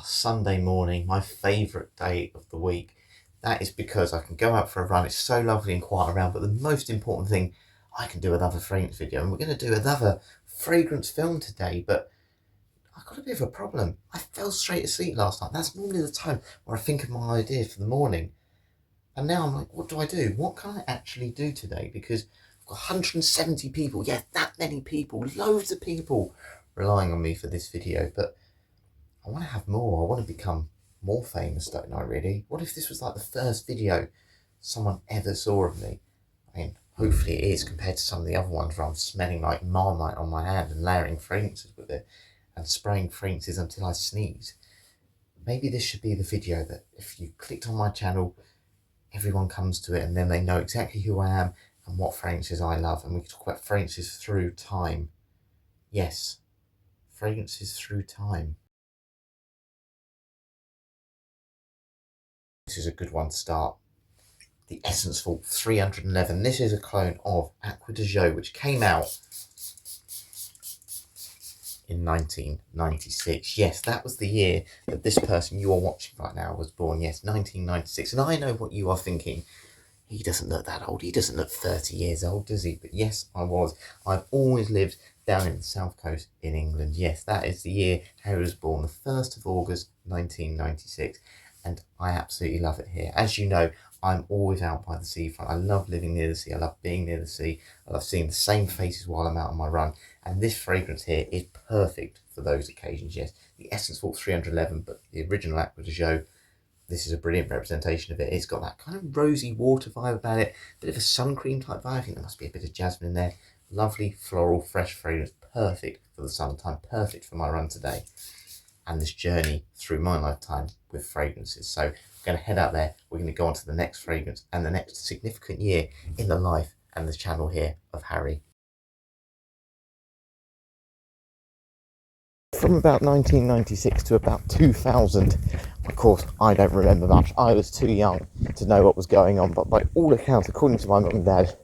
Sunday morning, my favourite day of the week. That is because I can go out for a run. It's so lovely and quiet around, but the most important thing, I can do another fragrance video, and we're going to do another fragrance film today, but I've got a bit of a problem. I fell straight asleep last night. That's normally the time where I think of my ideas for the morning. And now I'm like, what do I do? What can I actually do today? Because I've got 170 people, yeah, that many people, loads of people relying on me for this video, but I want to have more. I want to become more famous, don't I, really? What if this was like the first video someone ever saw of me? I mean, hopefully it is compared to some of the other ones where I'm smelling like Marmite on my hand and layering fragrances with it and spraying fragrances until I sneeze. Maybe this should be the video that if you clicked on my channel, everyone comes to it and then they know exactly who I am and what fragrances I love. And we can talk about fragrances through time. Yes, fragrances through time. This is a good one to start. The Essence Vault 311. This is a clone of Acqua di Gio, which came out in 1996. Yes, that was the year that this person you are watching right now was born. Yes, 1996. And I know what you are thinking. He doesn't look that old. He doesn't look 30 years old, does he? But yes, I was. I've always lived down in the south coast in England. Yes, that is the year Harry was born, the 1st of August, 1996. And I absolutely love it here. As you know, I'm always out by the seafront. I love living near the sea. I love being near the sea. I love seeing the same faces while I'm out on my run. And this fragrance here is perfect for those occasions, yes. The Essence Vault 311, but the original Acqua di Gio, this is a brilliant representation of it. It's got that kind of rosy water vibe about it, a bit of a sun cream type vibe. I think there must be a bit of jasmine in there. Lovely, floral, fresh fragrance. Perfect for the summertime. Perfect for my run today. And this journey through my lifetime with fragrances. So we're going to head out there. We're going to go on to the next fragrance and the next significant year in the life and the channel here of Harry. From about 1996 to about 2000, of course, I don't remember much. I was too young to know what was going on, but by all accounts, according to my mum and dad,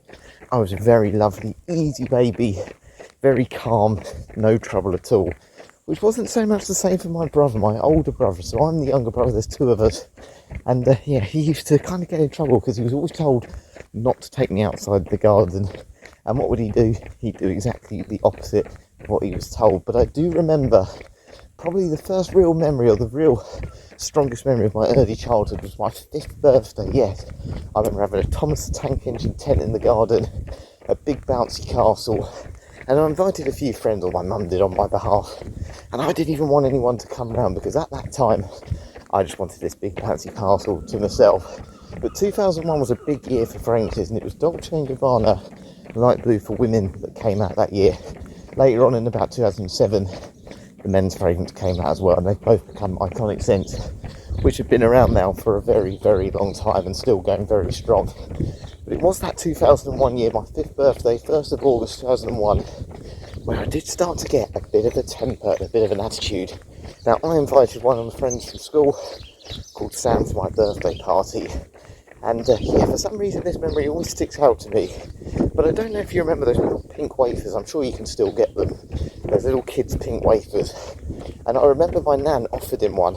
I was a very lovely, easy baby, very calm, no trouble at all. Which wasn't so much the same for my brother, my older brother. So I'm the younger brother, there's two of us. And yeah, he used to kind of get in trouble because he was always told not to take me outside the garden. And what would he do? He'd do exactly the opposite of what he was told. But I do remember probably the first real memory, or the real strongest memory of my early childhood, was my 5th birthday. Yes, I remember having a Thomas the Tank Engine tent in the garden, a big bouncy castle. And I invited a few friends, or my mum did on my behalf. And I didn't even want anyone to come round because at that time, I just wanted this big bouncy castle to myself. But 2001 was a big year for fragrances, and it was Dolce & Gabbana Light Blue for Women that came out that year. Later on in about 2007, the men's fragrance came out as well, and they've both become iconic scents, which have been around now for a very, very long time and still going very strong. But it was that 2001 year, my 5th birthday, 1st of August 2001, where I did start to get a bit of a temper, a bit of an attitude. Now, I invited one of my friends from school called Sam to my birthday party. And yeah, for some reason this memory always sticks out to me. But I don't know if you remember those little pink wafers. I'm sure you can still get them. Those little kids' pink wafers. And I remember my nan offered him one.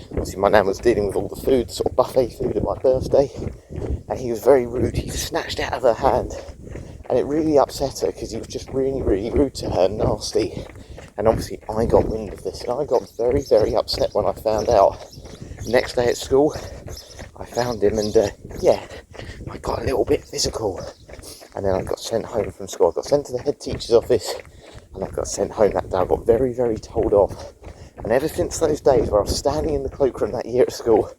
Obviously my nan was dealing with all the food, sort of buffet food at my birthday. And he was very rude. He snatched it out of her hand. And it really upset her because he was just really, really rude to her, nasty. And obviously I got wind of this. And I got very, very upset when I found out. Next day at school, I found him and yeah, I got a little bit physical. And then I got sent home from school. I got sent to the head teacher's office and I got sent home that day. I got very, very told off. And ever since those days where I was standing in the cloakroom that year at school,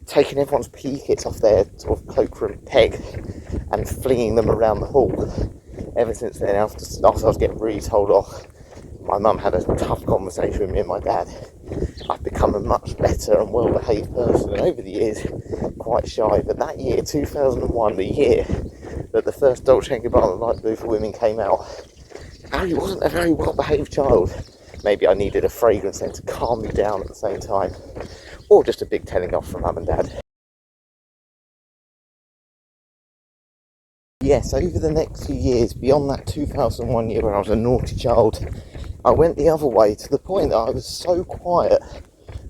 taking everyone's PE kits off their sort of cloakroom peg and flinging them around the hall, ever since then, after I was getting really told off, my mum had a tough conversation with me and my dad. I've become a much better and well-behaved person, and over the years, quite shy. But that year, 2001, the year that the first Dolce & Gabbana Light Blue for Women came out, Harry wasn't a very well-behaved child. Maybe I needed a fragrance then to calm me down at the same time, or just a big telling off from mum and dad. Yes, over the next few years, beyond that 2001 year where I was a naughty child, I went the other way to the point that I was so quiet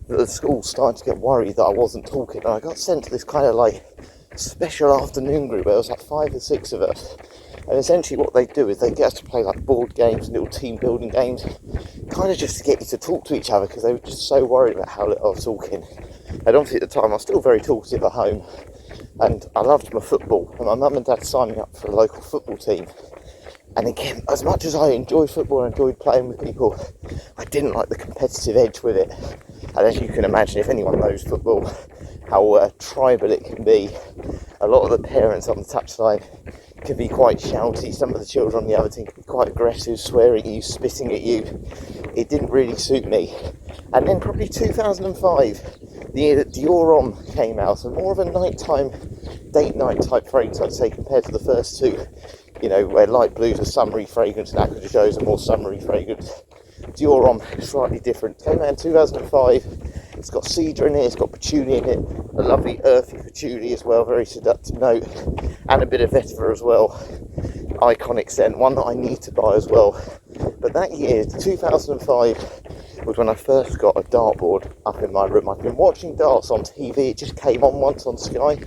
that the school started to get worried that I wasn't talking, and I got sent to this kind of like special afternoon group where there was like 5 or 6 of us. And essentially what they do is they get us to play like board games, little team building games, kind of just to get you to talk to each other, because they were just so worried about how little I was talking. And obviously at the time I was still very talkative at home, and I loved my football, and my mum and dad signed me up for a local football team. And again, as much as I enjoyed football and enjoyed playing with people, I didn't like the competitive edge with it. And as you can imagine, if anyone knows football, how tribal it can be, a lot of the parents on the touchline can be quite shouty. Some of the children on the other team can be quite aggressive, swearing at you, spitting at you. It didn't really suit me. And then probably 2005, the year that Dior Homme came out, so more of a nighttime, date night type fragrance, I'd say, compared to the first two. You know, where light blue's a summery fragrance and Acre de Joe's a more summery fragrance. Dior Homme is slightly different. Came out in 2005. It's got cedar in it, it's got patchouli in it, a lovely earthy patchouli as well, very seductive note, and a bit of vetiver as well. Iconic scent, one that I need to buy as well. But that year, 2005, was when I first got a dartboard up in my room. I'd been watching darts on TV, it just came on once on Sky.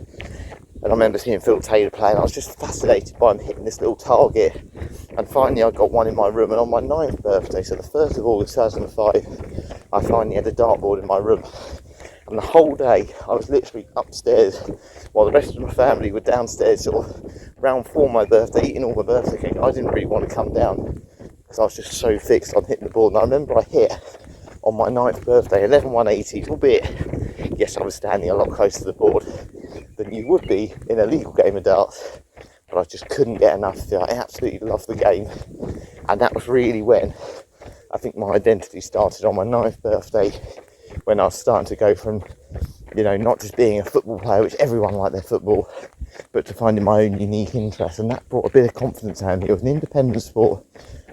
And I remember seeing Phil Taylor play, and I was just fascinated by him hitting this little target. And finally I got one in my room, and on my 9th birthday, so the 1st of August 2005, I finally had a dartboard in my room. And the whole day I was literally upstairs while the rest of my family were downstairs, sort of round 4 my birthday, eating all my birthday cake. I didn't really want to come down because I was just so fixed on hitting the board. And I remember I hit on my 9th birthday 11 180s, albeit yes, I was standing a lot closer to the board than you would be in a legal game of darts, but I just couldn't get enough. I absolutely loved the game, and that was really when I think my identity started on my 9th birthday, when I was starting to go from, you know, not just being a football player, which everyone liked their football, but to finding my own unique interest. And that brought a bit of confidence out of me. It was an independent sport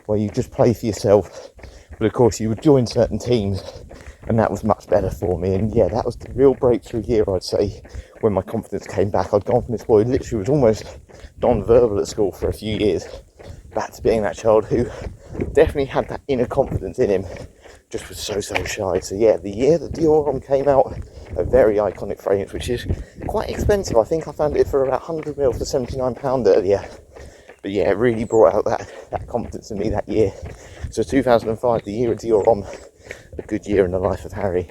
where you just play for yourself, but of course you would join certain teams, and that was much better for me. And yeah, that was the real breakthrough year, I'd say, when my confidence came back. I'd gone from this boy who literally was almost non-verbal at school for a few years, back to being that child who definitely had that inner confidence in him, just was so shy. So yeah, the year that Dior Homme came out, a very iconic fragrance, which is quite expensive. I think I found it for about 100ml for £79 earlier. But yeah, it really brought out that confidence in me that year. So 2005, the year of Dior Homme, a good year in the life of Harry.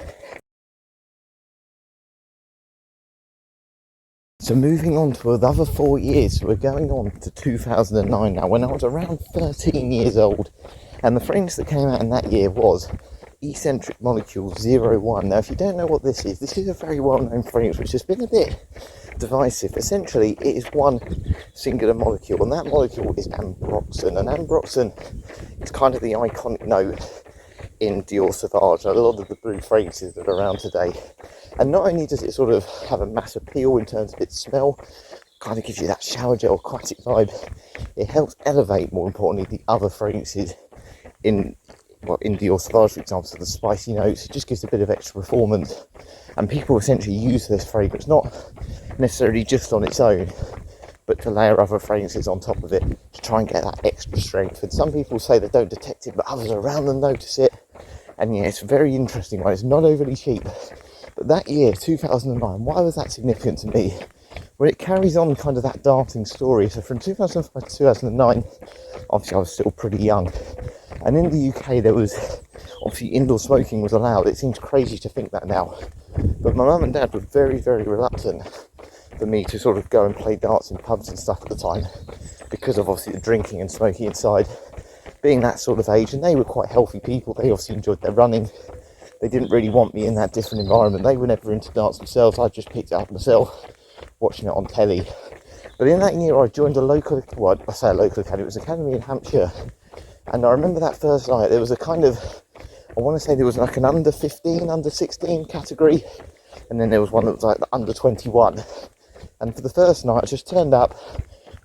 So moving on to another 4 years, so we're going on to 2009 now, when I was around 13 years old, and the fragrance that came out in that year was Eccentric Molecule 01. Now if you don't know what this is a very well known fragrance which has been a bit divisive. Essentially it is one singular molecule, and that molecule is ambroxan, and ambroxan is kind of the iconic note in Dior Sauvage, a lot of the blue fragrances that are around today. And not only does it sort of have a mass appeal in terms of its smell, kind of gives you that shower gel aquatic vibe, it helps elevate, more importantly, the other fragrances in Dior Sauvage, for example. So the spicy notes, it just gives a bit of extra performance, and people essentially use this fragrance not necessarily just on its own, but to layer other fragrances on top of it to try and get that extra strength. And some people say they don't detect it, but others around them notice it. And yeah, it's a very interesting one. It's not overly cheap. But that year, 2009, why was that significant to me? Well, it carries on kind of that darting story. So from 2005 to 2009, obviously I was still pretty young. And in the UK, there was, obviously indoor smoking was allowed. It seems crazy to think that now. But my mum and dad were very, very reluctant for me to sort of go and play darts in pubs and stuff at the time, because of obviously the drinking and smoking inside, being that sort of age. And they were quite healthy people. They obviously enjoyed their running. They didn't really want me in that different environment. They were never into darts themselves. I just picked it up myself, watching it on telly. But in that year I joined a local, well, I say a local academy, it was an academy in Hampshire. And I remember that first night, there was a kind of, I want to say there was like an under 15, under 16 category. And then there was one that was like the under 21. And for the first night, I just turned up,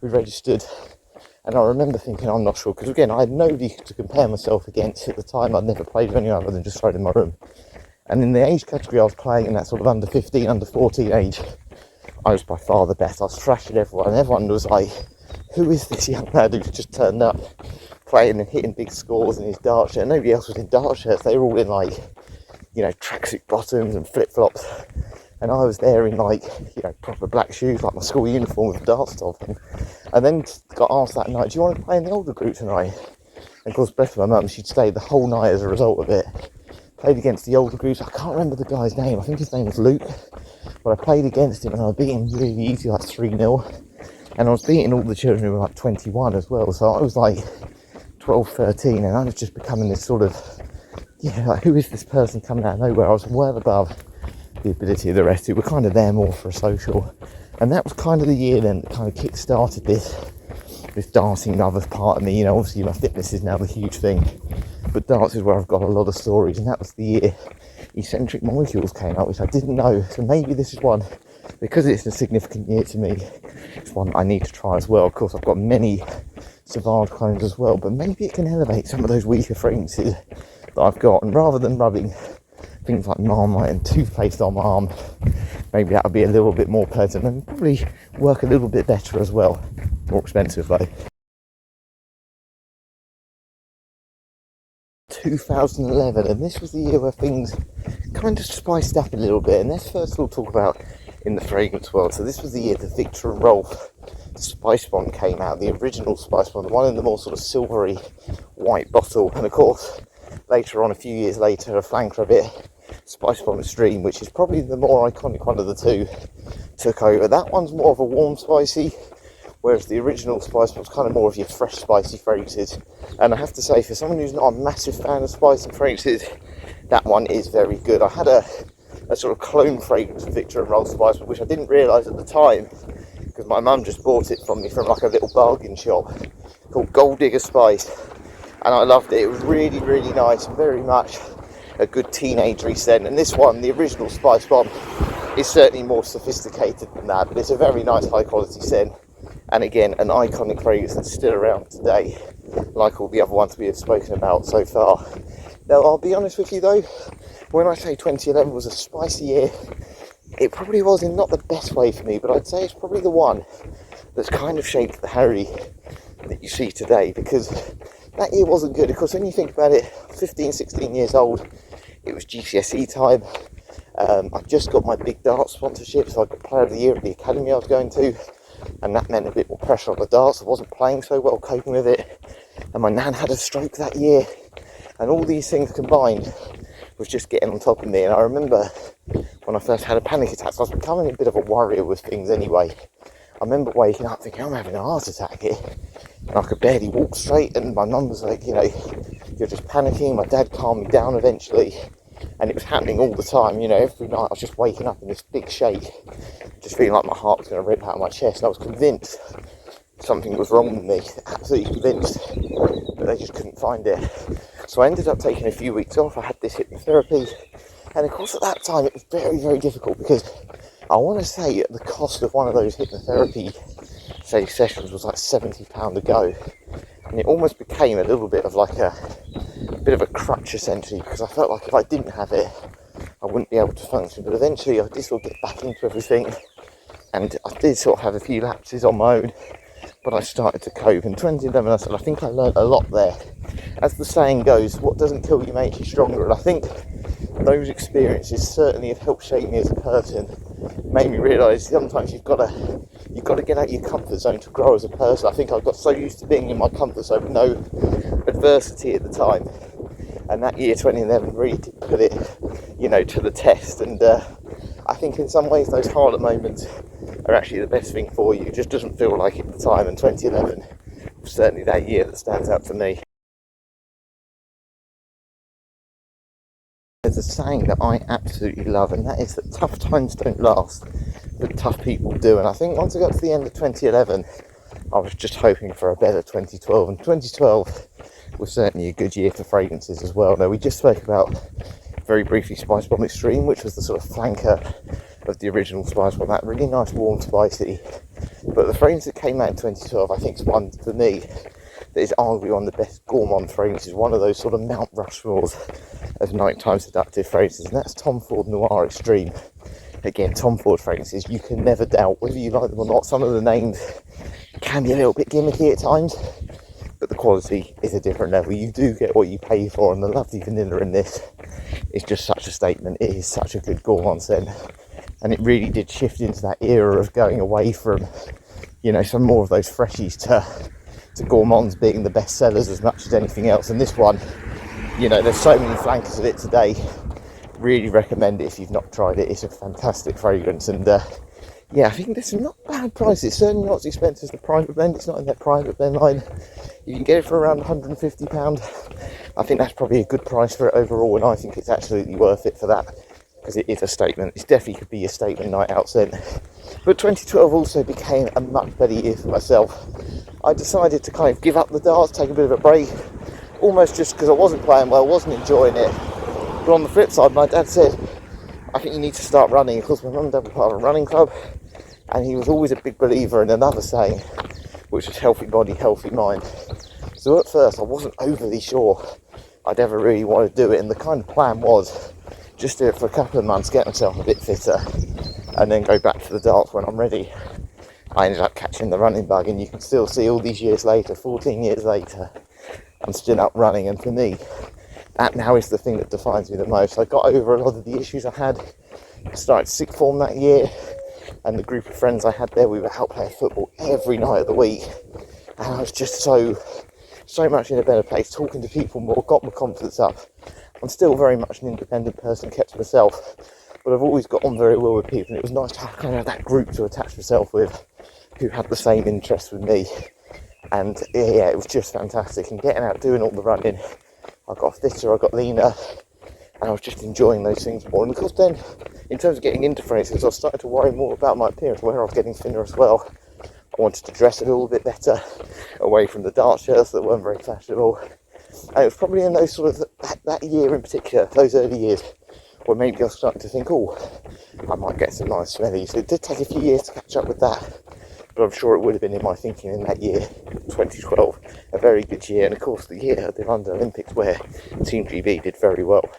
we registered, and I remember thinking, I'm not sure, because again, I had nobody to compare myself against at the time. I'd never played with anyone other than just played in my room. And in the age category I was playing, in that sort of under 15, under 14 age, I was by far the best. I was thrashing everyone, and everyone was like, who is this young lad who's just turned up, playing and hitting big scores in his dart shirt? Nobody else was in dart shirts. They were all in like tracksuit bottoms and flip-flops. And I was there in like, proper black shoes, like my school uniform with a dart top. And then got asked that night, do you want to play in the older group tonight? And of course, bless my mum, she'd stayed the whole night as a result of it. Played against the older groups. I can't remember the guy's name. I think his name was Luke. But I played against him and I beat him really easy, like 3-0. And I was beating all the children who were like 21 as well. So I was like 12, 13, and I was just becoming this sort of, like, who is this person coming out of nowhere? I was well above the ability of the rest who were kind of there more for a social. And that was kind of the year then that kind of kick-started this dancing other part of me. Obviously my fitness is now the huge thing, but dance is where I've got a lot of stories. And that was the year Eccentric Molecules came out, which I didn't know. So maybe this is one, because it's a significant year to me, it's one I need to try as well. Of course, I've got many Savage clones as well, but maybe it can elevate some of those weaker fragrances that I've got. And rather than rubbing things like Marmite and toothpaste on my arm, maybe that'll be a little bit more pleasant and probably work a little bit better as well. More expensive though. 2011, and this was the year where things kind of spiced up a little bit. And let's first of all talk about in the fragrance world. So this was the year the Viktor and Rolf Spice Bomb came out, the original Spice Bomb, the one in the more sort of silvery white bottle. And of course, later on, a few years later, a flanker of it, Spice Bomb Extreme, which is probably the more iconic one of the two, took over. That one's more of a warm spicy, whereas the original Spice Bomb was kind of more of your fresh spicy fragrances. And I have to say, for someone who's not a massive fan of spicy fragrances, that one is very good. I had a sort of clone fragrance of Viktor and Rolf Spice Bomb, which I didn't realise at the time, because my mum just bought it from me from like a little bargain shop called Gold Digger Spice, and I loved it. It was really, really nice and very much a good teenagery scent. And this one, the original Spice Bomb, is certainly more sophisticated than that, but it's a very nice high quality scent, and again an iconic fragrance that's still around today, like all the other ones we have spoken about so far. Now I'll be honest with you though, when I say 2011 was a spicy year, it probably was in not the best way for me, but I'd say it's probably the one that's kind of shaped the Harry that you see today, because that year wasn't good. Of course, when you think about it, 15, 16 years old, it was GCSE time. I just got my big dart sponsorship, so I got Player of the Year at the academy I was going to, and that meant a bit more pressure on the darts. I wasn't playing so well, coping with it, and my nan had a stroke that year, and all these things combined was just getting on top of me. And I remember when I first had a panic attack, so I was becoming a bit of a worrier with things anyway. I remember waking up thinking, I'm having a heart attack here, and I could barely walk straight, and my mum was like, you're just panicking. My dad calmed me down eventually, and it was happening all the time. Every night I was just waking up in this big shake, just feeling like my heart was going to rip out of my chest, and I was convinced something was wrong with me, absolutely convinced, but they just couldn't find it. So I ended up taking a few weeks off. I had this hypnotherapy, and of course at that time it was very, very difficult, because I want to say the cost of one of those hypnotherapy sessions was like £70 a go, and it almost became a little bit of like a bit of a crutch essentially, because I felt like if I didn't have it I wouldn't be able to function. But eventually I did sort of get back into everything, and I did sort of have a few lapses on my own, but I started to cope. In 2011, I said, I think I learned a lot there. As the saying goes, what doesn't kill you makes you stronger. And I think those experiences certainly have helped shape me as a person. Made me realise sometimes you've got to get out of your comfort zone to grow as a person. I think I got so used to being in my comfort zone with no adversity at the time, and that year 2011 really did put it, to the test. And I think in some ways those harder moments are actually the best thing for you. It just doesn't feel like it at the time, and 2011 was certainly that year that stands out for me. There's a saying that I absolutely love, and that is that tough times don't last, but tough people do. And I think once I got to the end of 2011, I was just hoping for a better 2012, and 2012 was certainly a good year for fragrances as well. Now, we just spoke about, very briefly, Spice Bomb Extreme, which was the sort of flanker of the original Spice Bomb, that really nice warm spicy. But the fragrance that came out in 2012, I think, is one for me that is arguably one of the best gourmand fragrances, one of those sort of Mount Rushmores of nighttime seductive fragrances, and that's Tom Ford Noir Extreme. Again, Tom Ford fragrances, you can never doubt whether you like them or not. Some of the names can be a little bit gimmicky at times, but the quality is a different level. You do get what you pay for, and the lovely vanilla in this is just such a statement. It is such a good gourmand scent, and it really did shift into that era of going away from, you know, some more of those freshies to gourmands being the best sellers as much as anything else. And this one, you know, there's so many flankers of it today. Really recommend it if you've not tried it. It's a fantastic fragrance, and yeah, I think there's some not bad prices. It's certainly not as expensive as the private blend. It's not in their private blend line. You can get it for around £150. I think that's probably a good price for it overall, and I think it's absolutely worth it for that, because it is a statement. It definitely could be a statement night out scent. But 2012 also became a much better year for myself. I decided to kind of give up the darts, take a bit of a break, almost just because I wasn't playing well, wasn't enjoying it. But on the flip side, my dad said, I think you need to start running. Of course, my mum and dad were part of a running club, and he was always a big believer in another saying, which was healthy body, healthy mind. So at first, I wasn't overly sure I'd ever really want to do it, and the kind of plan was just do it for a couple of months, get myself a bit fitter, and then go back to the darts when I'm ready. I ended up catching the running bug, and you can still see all these years later, 14 years later, I'm still up running. And for me, that now is the thing that defines me the most. I got over a lot of the issues I had. I started sixth form that year, and the group of friends I had there, we were out playing football every night of the week, and I was just so much in a better place, talking to people more, got my confidence up. I'm still very much an independent person, kept to myself, but I've always got on very well with people, and it was nice to have kind of that group to attach myself with who had the same interests with me. And yeah, it was just fantastic. And getting out doing all the running, I got fitter, I got leaner, and I was just enjoying those things more. And of course then, in terms of getting into fragrances, I was starting to worry more about my appearance, where I was getting thinner as well. I wanted to dress a little bit better, away from the dart shirts that weren't very fashionable. And it was probably in those sort of, that year in particular, those early years, where maybe I was starting to think, oh, I might get some nice smellies. It did take a few years to catch up with that, but I'm sure it would have been in my thinking in that year, 2012, a very good year. And of course the year of the London Olympics, where Team GB did very well.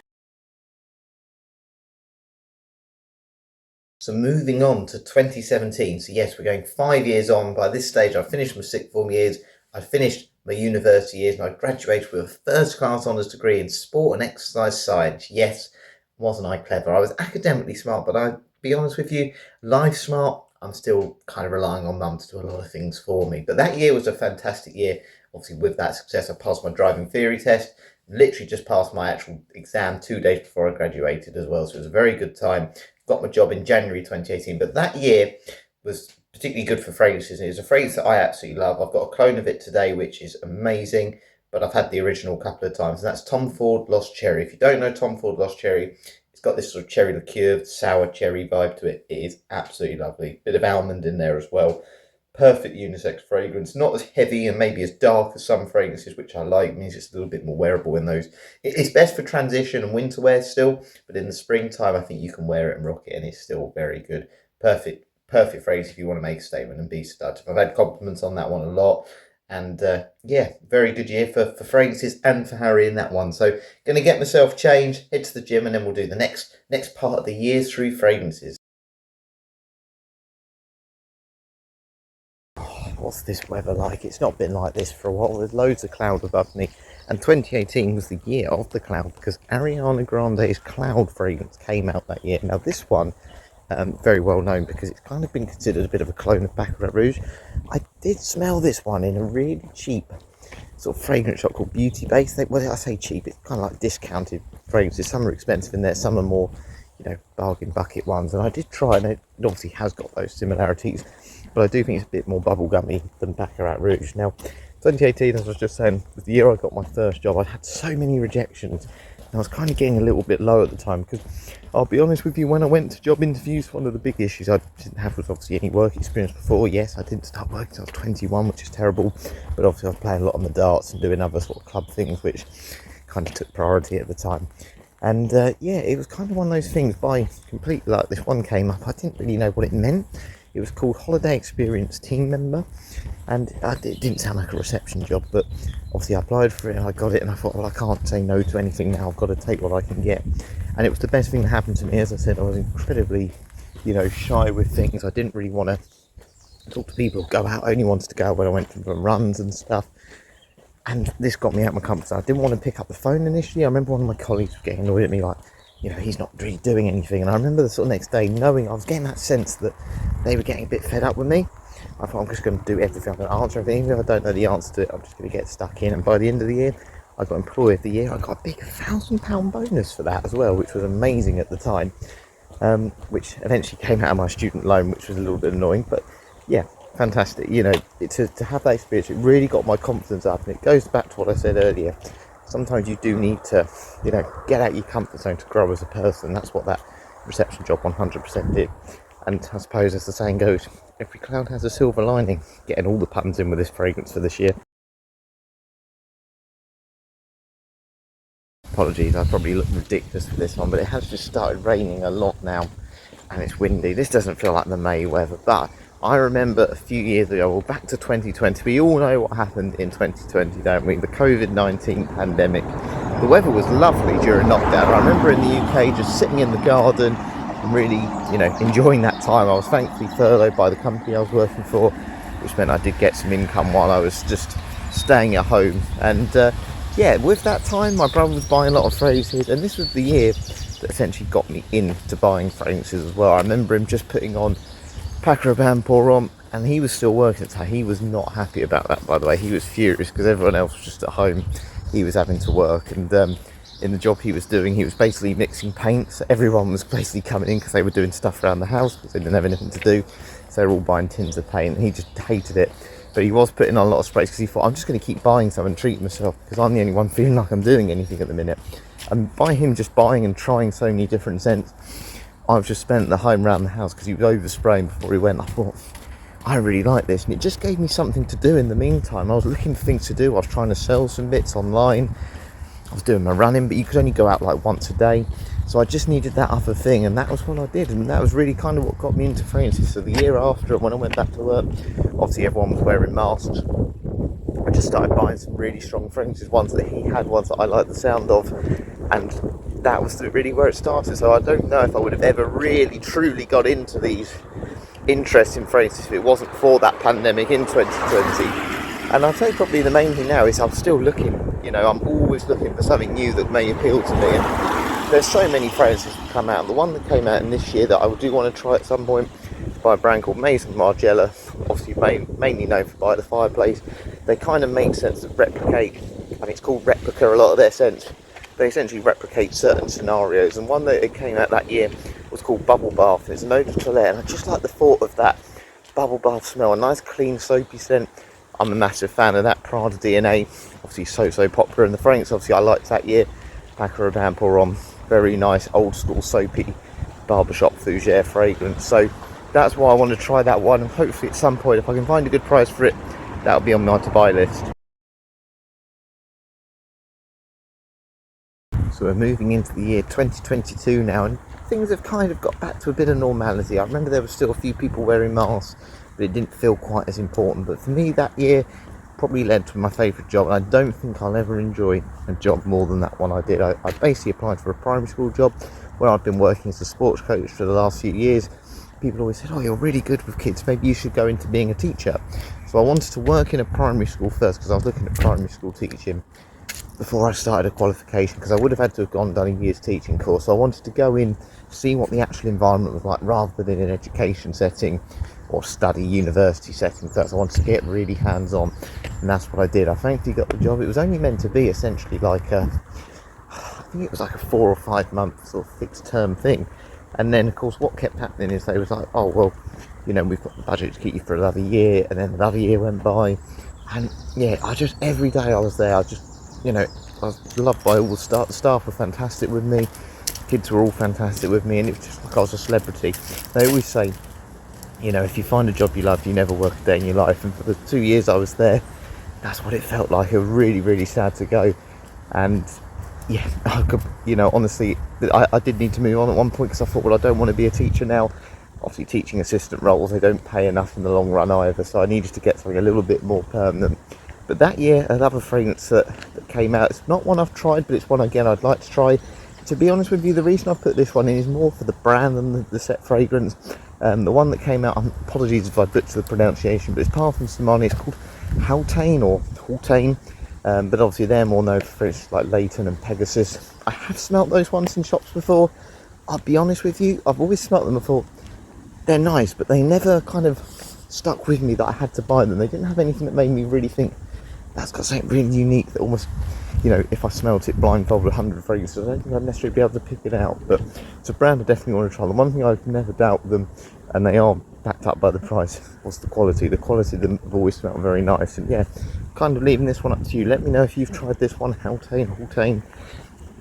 So moving on to 2017, so yes, we're going 5 years on. By this stage, I've finished my sixth form years, I've finished my university years, and I graduated with a first class honours degree in sport and exercise science. Yes, wasn't I clever? I was academically smart, but I'll be honest with you, life smart, I'm still kind of relying on mum to do a lot of things for me. But that year was a fantastic year. Obviously, with that success, I passed my driving theory test, literally just passed my actual exam 2 days before I graduated as well. So it was a very good time. Got my job in January 2018. But that year was particularly good for fragrances. It was a fragrance that I absolutely love. I've got a clone of it today, which is amazing, but I've had the original a couple of times, and that's Tom Ford Lost Cherry. If you don't know Tom Ford Lost Cherry, it's got this sort of cherry liqueur, sour cherry vibe to it. It is absolutely lovely. Bit of almond in there as well. Perfect unisex fragrance, not as heavy and maybe as dark as some fragrances, which I like. It means it's a little bit more wearable in those. It's best for transition and winter wear still, but in the springtime I think you can wear it and rock it, and it's still very good. Perfect fragrance if you want to make a statement and be seductive. I've had compliments on that one a lot, and yeah, very good year for fragrances and for Harry in that one. So going to get myself changed, head to the gym, and then we'll do the next part of the year through fragrances. What's this weather like? It's not been like this for a while. There's loads of cloud above me, and 2018 was the year of the cloud, because Ariana Grande's Cloud fragrance came out that year. Now this one, very well known because it's kind of been considered a bit of a clone of Baccarat Rouge. I did smell this one in a really cheap sort of fragrance shop called Beauty Base. Well, I say cheap, it's kind of like discounted fragrances. Some are expensive in there, some are more, you know, bargain bucket ones. And I did try, and it obviously has got those similarities, but I do think it's a bit more bubblegummy than Baccarat Rouge. Now, 2018, as I was just saying, was the year I got my first job. I'd had so many rejections, and I was kind of getting a little bit low at the time, because I'll be honest with you, when I went to job interviews, one of the big issues I didn't have was obviously any work experience before. Yes, I didn't start working until I was 21, which is terrible, but obviously I was playing a lot on the darts and doing other sort of club things, which kind of took priority at the time. And yeah, it was kind of one of those things. By complete luck, this one came up. I didn't really know what it meant. It was called Holiday Experience Team Member, and it didn't sound like a reception job, but obviously I applied for it and I got it, and I thought, well, I can't say no to anything now. I've got to take what I can get. And it was the best thing that happened to me. As I said, I was incredibly, you know, shy with things. I didn't really want to talk to people or go out. I only wanted to go when I went for runs and stuff. And this got me out of my comfort zone. I didn't want to pick up the phone initially. I remember one of my colleagues was getting annoyed at me, like, he's not really doing anything. And I remember the sort of next day knowing, I was getting that sense that they were getting a bit fed up with me. I thought, I'm just going to do everything. I'm going to answer everything. Even if I don't know the answer to it, I'm just going to get stuck in. And by the end of the year, I got Employee of the Year. I got a big £1,000 bonus for that as well, which was amazing at the time. Which eventually came out of my student loan, which was a little bit annoying, but yeah, fantastic. To have that experience, it really got my confidence up, and it goes back to what I said earlier. Sometimes you do need to, get out your comfort zone to grow as a person. That's what that reception job 100% did. And I suppose, as the saying goes, every cloud has a silver lining. Getting all the puns in with this fragrance for this year. Apologies, I probably look ridiculous for this one, but it has just started raining a lot now, and it's windy. This doesn't feel like the May weather, but I remember a few years ago, well, back to 2020, we all know what happened in 2020, don't we? The COVID-19 pandemic. The weather was lovely during lockdown. I remember in the UK just sitting in the garden and really, enjoying that time. I was thankfully furloughed by the company I was working for, which meant I did get some income while I was just staying at home. And with that time, my brother was buying a lot of fragrances, and this was the year that essentially got me into buying fragrances as well. I remember him just putting on Paco Rabanne Pour Homme, and he was still working at the time. He was not happy about that, by the way. He was furious because everyone else was just at home. He was having to work, and in the job he was doing, he was basically mixing paints. Everyone was basically coming in because they were doing stuff around the house because they didn't have anything to do, so they were all buying tins of paint, and he just hated it. But he was putting on a lot of sprays because he thought, I'm just going to keep buying some and treat myself because I'm the only one feeling like I'm doing anything at the minute. And by him just buying and trying so many different scents, I've just spent the home around the house because he was overspraying before he went. I thought, I really like this, and it just gave me something to do in the meantime. I was looking for things to do. I was trying to sell some bits online. I was doing my running, but you could only go out like once a day. So I just needed that other thing, and that was what I did, and that was really kind of what got me into fragrances. So the year after, when I went back to work, obviously everyone was wearing masks. I just started buying some really strong fragrances, ones that he had, ones that I liked the sound of, and that was really where it started. So I don't know if I would have ever really truly got into these interesting fragrances if it wasn't for that pandemic in 2020. And I'd say probably the main thing now is I'm still looking. I'm always looking for something new that may appeal to me. And there's so many fragrances that come out. The one that came out in this year that I do want to try at some point is by a brand called Maison Margiela, obviously mainly known for By the Fireplace. They kind of make scents that replicate, and it's called replica, a lot of their scents. They essentially replicate certain scenarios, and one that came out that year was called Bubble Bath. It's an eau de toilette, and I just like the thought of that bubble bath smell, a nice clean soapy scent. I'm a massive fan of that. Prada DNA, obviously so popular, and the fragrance obviously I liked that year, Paco Rabanne Pour Homme, very nice old school soapy barbershop fougere fragrance. So that's why I want to try that one, and hopefully at some point, if I can find a good price for it, that'll be on my to buy list. So we're moving into the year 2022 now, and things have kind of got back to a bit of normality. I remember there were still a few people wearing masks, but it didn't feel quite as important. But for me, that year probably led to my favourite job, and I don't think I'll ever enjoy a job more than that one I did. I basically applied for a primary school job where I've been working as a sports coach for the last few years. People always said, oh, you're really good with kids, maybe you should go into being a teacher. So I wanted to work in a primary school first because I was looking at primary school teaching before I started a qualification, because I would have had to have done a year's teaching course. So I wanted to go in, see what the actual environment was like rather than in an education setting or study university setting. So I wanted to get really hands-on, and that's what I did. I thankfully got the job. It was only meant to be essentially like I think it was like a 4 or 5 month sort of fixed term thing. And then of course what kept happening is they was like, oh well, we've got the budget to keep you for another year. And then another year went by, and every day I was there, I was loved by all the staff. The staff were fantastic with me, kids were all fantastic with me, and it was just like I was a celebrity. They always say, if you find a job you love, you never work a day in your life. And for the 2 years I was there, that's what it felt like. It was really, really sad to go. And I could, honestly, I did need to move on at one point because I thought, well, I don't want to be a teacher now. Obviously teaching assistant roles, they don't pay enough in the long run either, so I needed to get something a little bit more permanent. But that year, another fragrance that came out, it's not one I've tried, but it's one again I'd like to try. To be honest with you, the reason I've put this one in is more for the brand than the set fragrance. The one that came out, apologies if I butcher the pronunciation, but it's Parfums Simani. It's called Hautane or Hautane. But obviously they're more known for instance like Leighton and Pegasus. I have smelt those ones in shops before. I'll be honest with you, I've always smelt them before. They're nice, but they never kind of stuck with me that I had to buy them. They didn't have anything that made me really think that's got something really unique that almost, you know, if I smelt it blindfolded 100 fragrances, I don't think I'd necessarily be able to pick it out. But it's a brand I definitely want to try. The one thing I've never doubt with them, and they are backed up by the price, was the quality. The quality of them have always smelled very nice. And yeah, kind of leaving this one up to you. Let me know if you've tried this one, Haultain,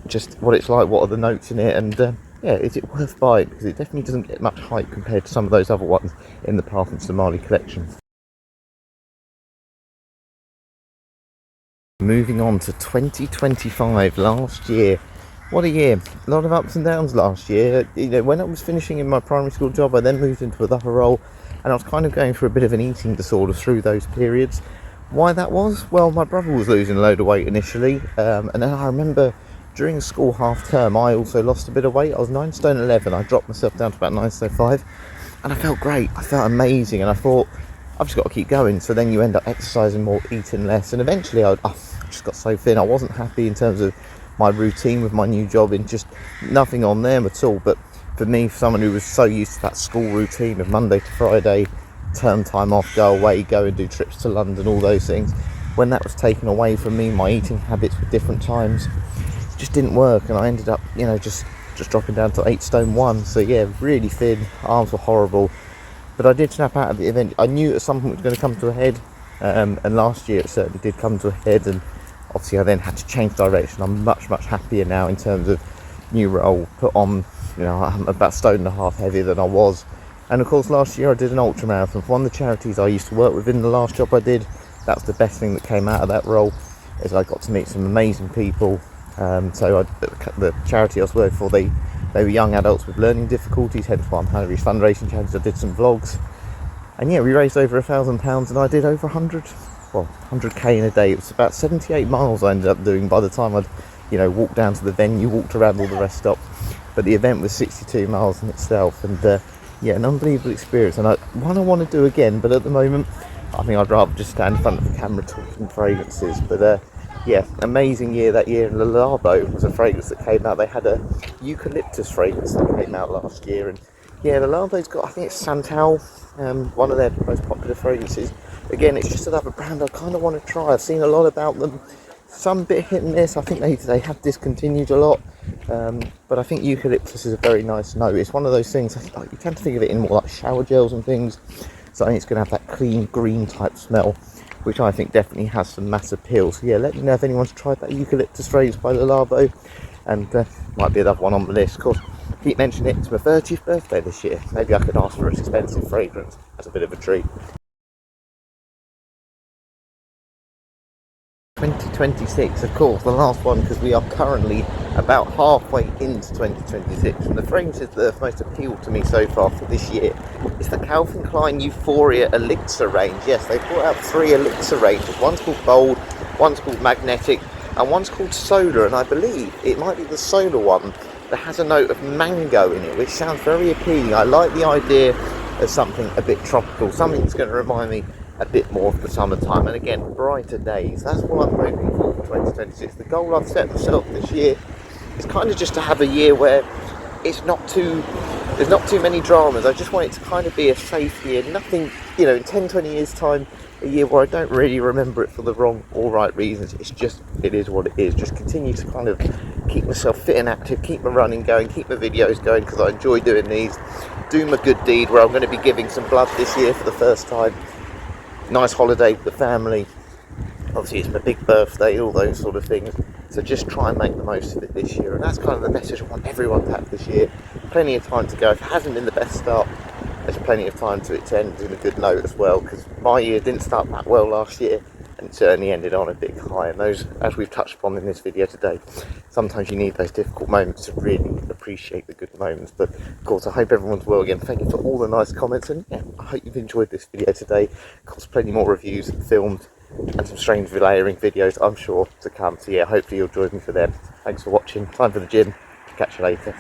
just what it's like, what are the notes in it, and yeah, is it worth buying? Because it definitely doesn't get much hype compared to some of those other ones in the Parfums de Marly collection. Moving on to 2025, last year. What a year. A lot of ups and downs last year. You know, when I was finishing in my primary school job, I then moved into another role, and I was kind of going through a bit of an eating disorder through those periods. Why that was? Well, my brother was losing a load of weight initially, and then I remember during school half term, I also lost a bit of weight. I was 9 stone 11. I dropped myself down to about 9 stone 5, and I felt great. I felt amazing, and I thought, I've just got to keep going. So then you end up exercising more, eating less, and eventually I just got so thin. I wasn't happy in terms of my routine with my new job, and just nothing on them at all. But for me, for someone who was so used to that school routine of Monday to Friday, term time off, go away, go and do trips to London, all those things, when that was taken away from me, my eating habits were different times, just didn't work, and I ended up, you know, just dropping down to 8 stone 1. So yeah, really thin, arms were horrible, but I did snap out of the event. I knew at some point it was going to come to a head, and last year it certainly did come to a head, and obviously I then had to change direction. I'm much happier now in terms of new role, put on, you know, I'm about 1.5 stone heavier than I was. And of course last year I did an ultra marathon for one of the charities I used to work with in the last job I did. That's the best thing that came out of that role, is I got to meet some amazing people. The charity I was working for, they were young adults with learning difficulties, hence why I'm Hanover's fundraising charity. I did some vlogs, and yeah, we raised over £1,000, and I did over 100k in a day. It was about 78 miles I ended up doing by the time I'd, you know, walked down to the venue, walked around all the rest stops. But the event was 62 miles in itself, and yeah, an unbelievable experience, and I want to do again, but at the moment I think I'd rather just stand in front of the camera talking fragrances. But yeah, amazing year that year. And Le Labo was a fragrance that came out. They had a eucalyptus fragrance that came out last year, and yeah, Le Labo's got, I think it's Santal, one of their most popular fragrances. Again, it's just another brand I kind of want to try. I've seen a lot about them, some bit hit and miss. I think they have discontinued a lot, but I think eucalyptus is a very nice note. It's one of those things, like, you tend to think of it in more like shower gels and things, so I think it's going to have that clean green type smell, which I think definitely has some mass appeal. So yeah, let me know if anyone's tried that eucalyptus fragrance by Le Labo, and might be another one on the list. Of course, keep mentioning it, it's my 30th birthday this year. Maybe I could ask for an expensive fragrance as a bit of a treat. 2026, of course, the last one, because we are currently about halfway into 2026, and the fragrances that have most appealed to me so far for this year is the Calvin Klein Euphoria Elixir range. Yes, they've brought out 3 Elixir ranges. One's called Bold, one's called Magnetic, and one's called Solar, and I believe it might be the Solar one that has a note of mango in it, which sounds very appealing. I like the idea of something a bit tropical, something that's going to remind me a bit more of the summertime, and again, brighter days. That's what I'm hoping for 2026. The goal I've set myself this year is kind of just to have a year where there's not too many dramas. I just want it to kind of be a safe year. Nothing, you know, in 10-20 years time, a year where I don't really remember it for the wrong or right reasons. It is what it is. Just continue to kind of keep myself fit and active, keep my running going, keep my videos going, because I enjoy doing these. Do my good deed, where I'm going to be giving some blood this year for the first time. Nice holiday with the family. Obviously it's my big birthday, all those sort of things. So just try and make the most of it this year. And that's kind of the message I want everyone to have this year. Plenty of time to go. If it hasn't been the best start, there's plenty of time to it to end in a good note as well, because my year didn't start that well last year, and it certainly ended on a big high. And those, as we've touched upon in this video today, sometimes you need those difficult moments to really appreciate the good moments. But of course, I hope everyone's well again. Thank you for all the nice comments, and yeah, I hope you've enjoyed this video today. Of course, plenty more reviews filmed and some strange layering videos, I'm sure, to come. So yeah, hopefully you'll join me for them. Thanks for watching. Time for the gym. Catch you later.